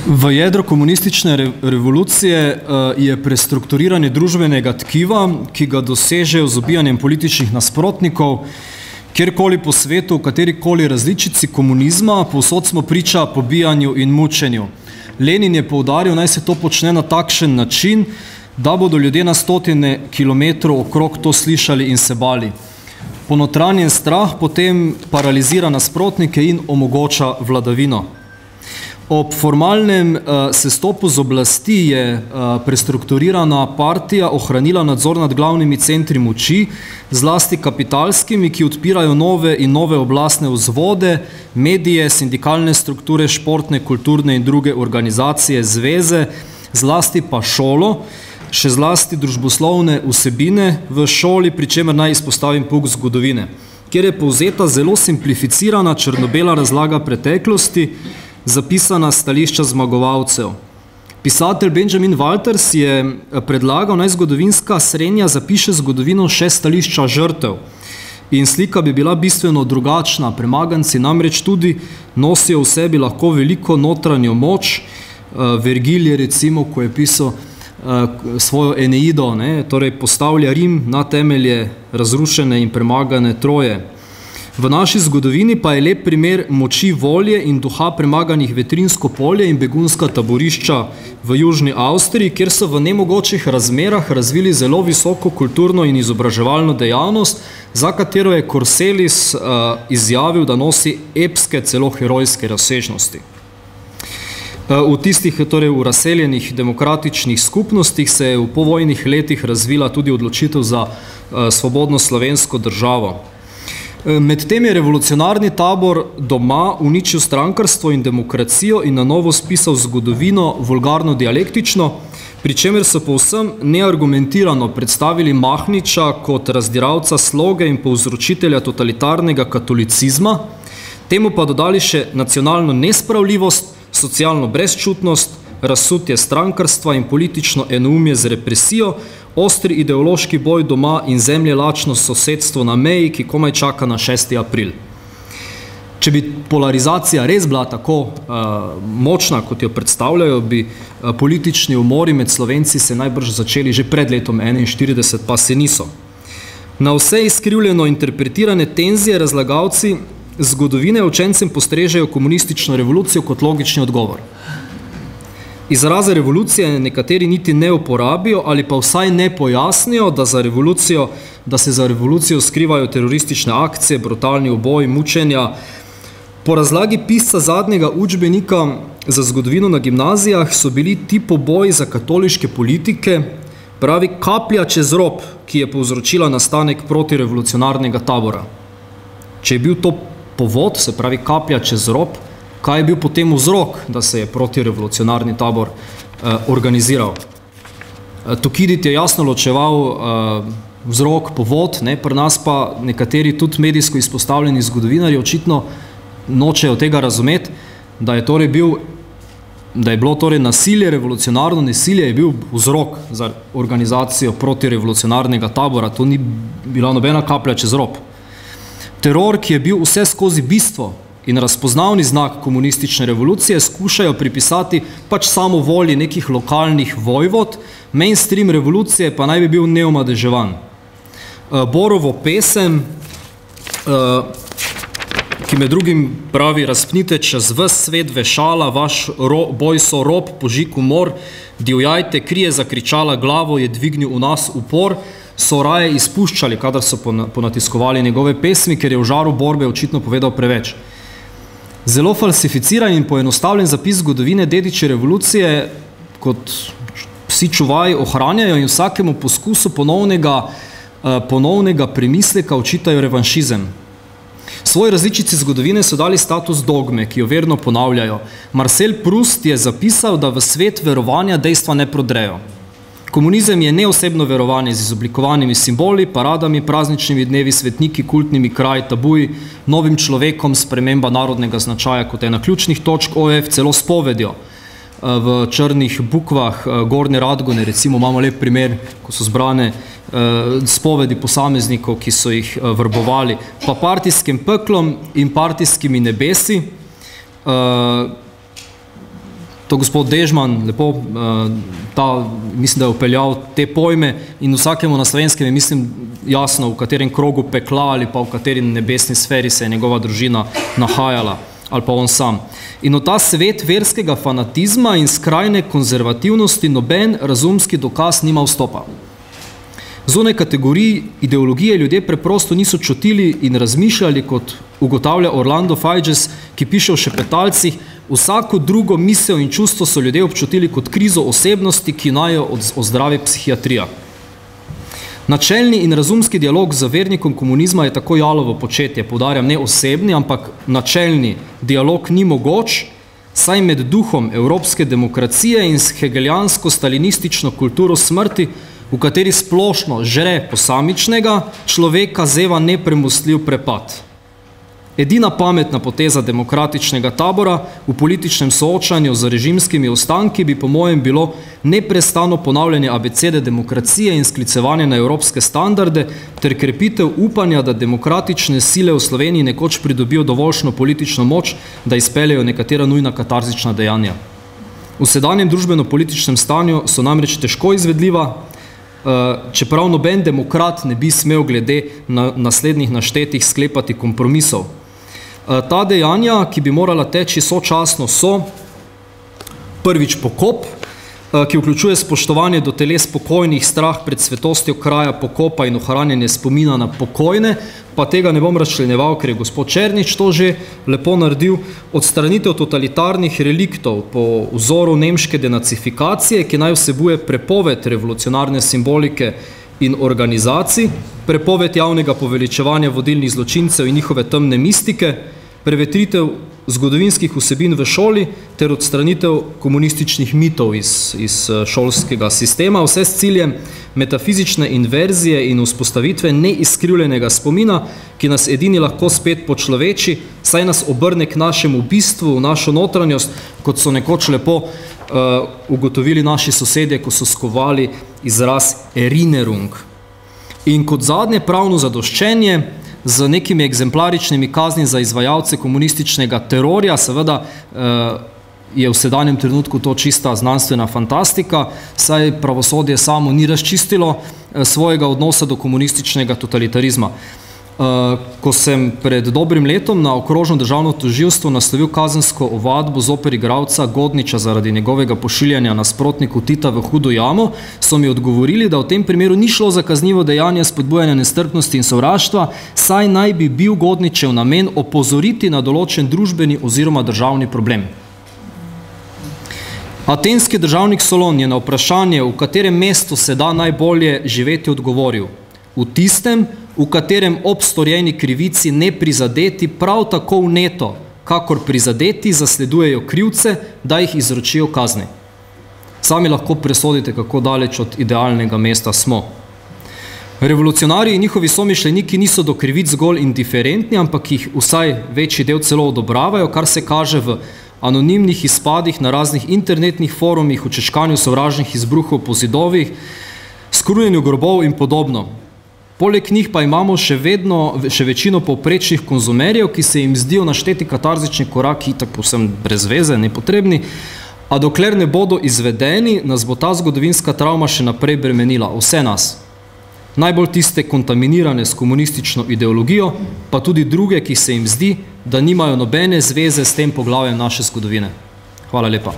V jedro komunistične revolucije je prestrukturiranje družbenega tkiva, ki ga dosežejo z ubijanjem političnih nasprotnikov, kjerkoli po svetu, v katerikoli različici komunizma, povsod smo priča pobijanju in mučenju. Lenin je poudaril, naj se to počne na takšen način, da bodo ljudje na stotine kilometrov okrog to slišali in se bali. Ponotranjen strah potem paralizira nasprotnike in omogoča vladavino. Ob formalnem sestopu z oblasti je prestrukturirana partija ohranila nadzor nad glavnimi centri moči, zlasti kapitalskimi, ki odpirajo nove in nove oblastne vzvode, medije, sindikalne strukture, športne, kulturne in druge organizacije, zveze, zlasti pa šolo, še zlasti družboslovne vsebine v šoli, pri čemer naj izpostavim pouk zgodovine, kjer je povzeta zelo simplificirana črno-bela razlaga preteklosti, zapisana stališča zmagovalcev. Pisatelj Benjamin Walters je predlagal, naj zgodovinska srenja zapiše zgodovino še stališča žrtev. In slika bi bila bistveno drugačna. Premaganci namreč tudi nosijo v sebi lahko veliko notranjo moč. Vergil je recimo, ko je pisal svojo Eneido, torej postavlja Rim na temelje razrušene in premagane Troje. V naši zgodovini pa je lep primer moči volje in duha premaganih Vetrinsko polje in begunska taborišča v Južni Avstriji, kjer so v nemogočih razmerah razvili zelo visoko kulturno in izobraževalno dejavnost, za katero je Corselis izjavil, da nosi epske, celo herojske razsežnosti. V tistih, torej v razseljenih demokratičnih skupnostih se je v povojnih letih razvila tudi odločitev za svobodno slovensko državo. Medtem je revolucionarni tabor doma uničil strankarstvo in demokracijo in na novo spisal zgodovino vulgarno dialektično, pri čemer so povsem neargumentirano predstavili Mahniča kot razdiralca sloge in povzročitelja totalitarnega katolicizma, temu pa dodali še nacionalno nespravljivost, socialno brezčutnost, razsutje strankarstva in politično enoumje z represijo, ostri ideološki boj doma in zemlje lačno sosedstvo na meji, ki komaj čaka na 6. april. Če bi polarizacija res bila tako močna, kot jo predstavljajo, bi politični umori med Slovenci se najbrž začeli že pred letom 1941, pa se niso. Na vse izkrivljeno interpretirane tenzije razlagalci zgodovine učencem postrežejo komunistično revolucijo kot logični odgovor. Izraze revolucije nekateri niti ne uporabijo ali pa vsaj ne pojasnijo, da se za revolucijo skrivajo teroristične akcije, brutalni uboji, mučenja. Po razlagi pisca zadnjega učbenika za zgodovino na gimnazijah so bili ti poboji za katoliške politike, pravi kaplja čez rob, ki je povzročila nastanek protirevolucionarnega tabora. Če je bil to povod, se pravi kaplja čez rob, kaj je bil potem vzrok, da se je protirevolucionarni tabor organiziral. Tukidid je jasno ločeval vzrok, povod, pri nas pa nekateri tudi medijsko izpostavljeni zgodovinarji očitno nočejo tega razumeti, da je bilo torej nasilje, revolucionarno nasilje je bil vzrok za organizacijo protirevolucionarnega tabora. To ni bila nobena kaplja čez rob. Teror, ki je bil vse skozi bistvo in razpoznavni znak komunistične revolucije, skušajo pripisati pač samo volji nekih lokalnih vojvod, mainstream revolucije pa naj bi bil neomadeževan. Borovo pesem, ki med drugim pravi: razpnite čez ves svet vešala, vaš boj so rob, požig umor, divjajte, krije zakričala, glavo je dvignil v nas upor, so raje izpuščali, kadar so ponatiskovali njegove pesmi, ker je v žaru borbe očitno povedal preveč. Zelo falsificiran in poenostavljen zapis zgodovine dediče revolucije, kot psi čuvaji ohranjajo in vsakemu poskusu ponovnega premisleka očitajo revanšizem. Svoji različici zgodovine so dali status dogme, ki jo verno ponavljajo. Marcel Proust je zapisal, da v svet verovanja dejstva ne prodrejo. Komunizem je neosebno verovanje z izoblikovanimi simboli, paradami, prazničnimi dnevi, svetniki, kultnimi kraji, tabuji, novim človekom, sprememba narodnega značaja kot ena ključnih točk OF, celo spovedjo. V črnih bukvah Gornje Radgone, recimo, imamo lep primer, ko so zbrane spovedi posameznikov, ki so jih vrbovali, pa partijskim peklom in partijskimi nebesi, To gospod Dežman lepo, mislim, da je upeljal te pojme in vsakemu na Slovenskem je, mislim, jasno, v katerem krogu pekla ali pa v kateri nebesni sferi se je njegova družina nahajala ali pa on sam. In v ta svet verskega fanatizma in skrajne konzervativnosti noben razumski dokaz nima vstopa. Zunaj kategorij ideologije ljudje preprosto niso čutili in razmišljali, kot ugotavlja Orlando Figes, ki piše o šepetalcih, vsako drugo misel in čustvo so ljudje občutili kot krizo osebnosti, ki naj jo ozdravi psihiatrija. Načelni in razumski dialog z vernikom komunizma je tako jalovo početje, poudarjam, ne osebni, ampak načelni dialog ni mogoč, saj med duhom evropske demokracije in s hegelijansko-stalinistično kulturo smrti, v kateri splošno žre posamičnega, človeka zeva nepremostljiv prepad. Edina pametna poteza demokratičnega tabora v političnem soočanju z režimskimi ostanki bi po mojem bilo neprestano ponavljanje abecede demokracije in sklicevanje na evropske standarde ter krepitev upanja, da demokratične sile v Sloveniji nekoč pridobijo dovoljšno politično moč, da izpeljejo nekatera nujna katarzična dejanja. V sedanjem družbeno-političnem stanju so namreč težko izvedljiva, čeprav noben demokrat ne bi smel glede na naslednjih naštetih sklepati kompromisov. Ta dejanja, ki bi morala teči sočasno, so prvič pokop, ki vključuje spoštovanje do teles pokojnih, strah pred svetostjo kraja pokopa in ohranjanje spomina na pokojne, pa tega ne bom razčlenjeval, ker je gospod Černič to že lepo naredil, odstranitev totalitarnih reliktov po vzoru nemške denacifikacije, ki naj vsebuje prepoved revolucionarne simbolike in organizacij, prepoved javnega poveličevanja vodilnih zločincev in njihove temne mistike, prevetritev zgodovinskih vsebin v šoli ter odstranitev komunističnih mitov iz šolskega sistema, vse s ciljem metafizične inverzije in vzpostavitve neizkrivljenega spomina, ki nas edini lahko spet počloveči, saj nas obrne k našemu bistvu, v našo notranjost, kot so nekoč lepo ugotovili naši sosedje, ko so skovali izraz Erinnerung. In kot zadnje pravno zadoščenje, z nekimi egzemplaričnimi kazni za izvajalce komunističnega terorja, seveda je v sedanjem trenutku to čista znanstvena fantastika, saj pravosodje samo ni razčistilo svojega odnosa do komunističnega totalitarizma. Ko sem pred dobrim letom na okrožno državno tožilstvo naslovil kazensko ovadbo zoper igralca Godniča zaradi njegovega pošiljanja nasprotniku Tita v hudo jamo, so mi odgovorili, da v tem primeru ni šlo za kaznivo dejanje spodbujanja nestrpnosti in sovraštva, saj naj bi bil Godničev namen opozoriti na določen družbeni oziroma državni problem. Atenski državnik Solon je na vprašanje, v katerem mestu se da najbolje živeti, odgovoril: v tistem, v katerem ob storjeni krivici ne prizadeti prav tako vneto, kakor prizadeti zasledujejo krivce, da jih izročijo kazni. Sami lahko presodite, kako daleč od idealnega mesta smo. Revolucionarji in njihovi somišljeniki niso do krivic zgolj indiferentni, ampak jih vsaj večji del celo odobravajo, kar se kaže v anonimnih izpadih na raznih internetnih forumih, v čečkanju sovražnih izbruhov po zidovih, skrunjenju grobov in podobno. Poleg njih pa imamo še večino povprečnih konzumerjev, ki se jim zdijo našteti katarzični koraki itak povsem brez veze, nepotrebni, a dokler ne bodo izvedeni, nas bo ta zgodovinska travma še naprej bremenila, vse nas. Najbolj tiste kontaminirane s komunistično ideologijo, pa tudi druge, ki se jim zdi, da nimajo nobene zveze s tem poglavjem naše zgodovine. Hvala lepa.